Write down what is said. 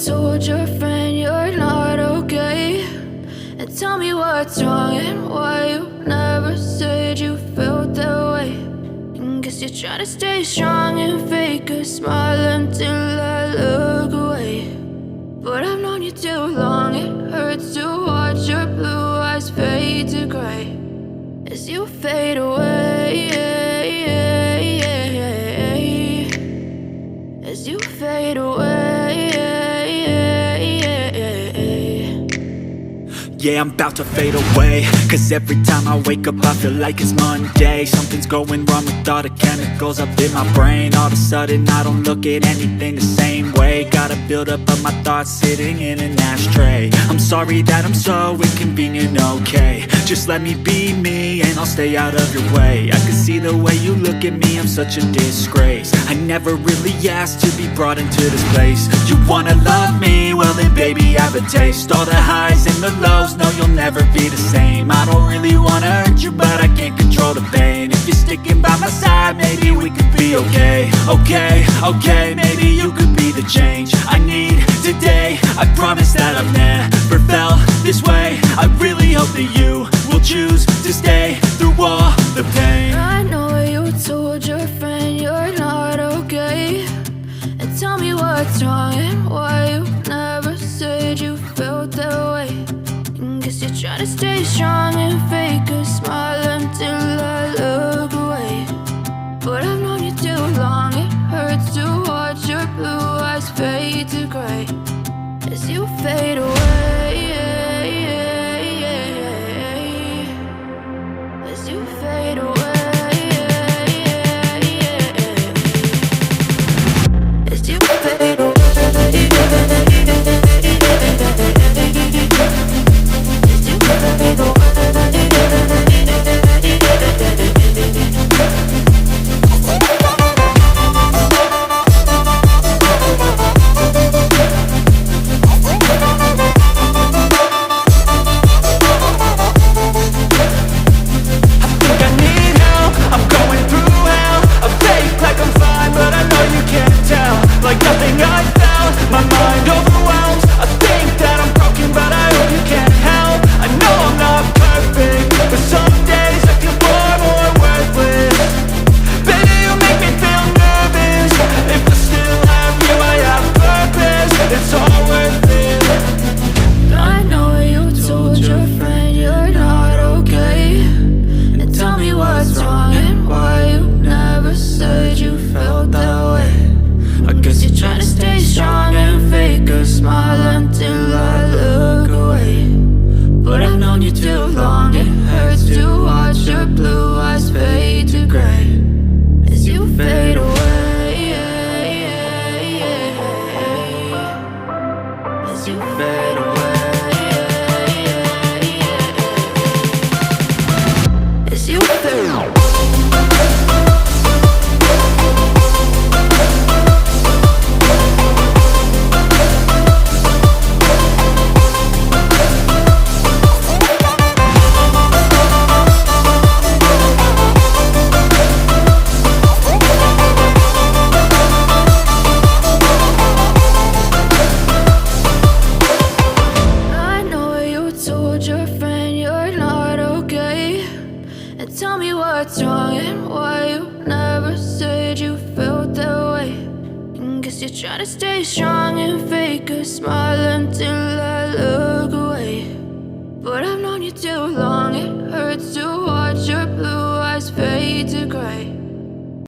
told your friend you're not okay, and tell me what's wrong and why you never said you felt that way. And guess you're trying to stay strong and fake a smile until I look away. But I've known you too long, it hurts to watch your blue eyes fade to gray as you fade away, as you fade away. Yeah, I'm about to fade away, cause every time I wake up I feel like it's Monday. Something's going wrong with all the chemicals up in my brain. All of a sudden I don't look at anything the same way. Gotta build up of my thoughts sitting in an ashtray. I'm sorry that I'm so inconvenient, okay. Just let me be me and I'll stay out of your way. I can see the way you look at me, I'm such a disgrace. I never really asked to be brought into this place. You wanna love me? Well then baby I have a taste. All the highs and the lows, no you'll never be the same. I don't really wanna hurt you but I can't control the pain. If you're sticking by my side maybe we could be okay. Okay, maybe you could be the change I need today. I promise that I've never felt this way. I really hope that you will choose to stay through all the pain. I know you told your friend you're not okay, and tell me what's wrong and why you never said you felt that way. And guess you're trying to stay strong and fake a smile until I look away. But I've known you too long, it hurts to watch your blue eyes fade to gray as you fade away, as you fade away, as you fade away. Like nothing I felt, my mind overwhelms. I think that I'm broken, but I hope you can't help. I know I'm not perfect, but some days I feel far more worthless. Baby, you make me feel nervous. If I still have you, I have purpose. It's all worth it. I know you told your friend you're not okay, and tell me what's wrong and why you never said you felt that way. I guess you're trying to stay strong and fake a smile until I look away. But I've known you too long, it hurts to watch your blue eyes fade to gray as you fade away, as you fade away, as you fade away. Tell me what's wrong and why you never said you felt that way. And guess you're trying to stay strong and fake a smile until I look away. But I've known you too long, it hurts to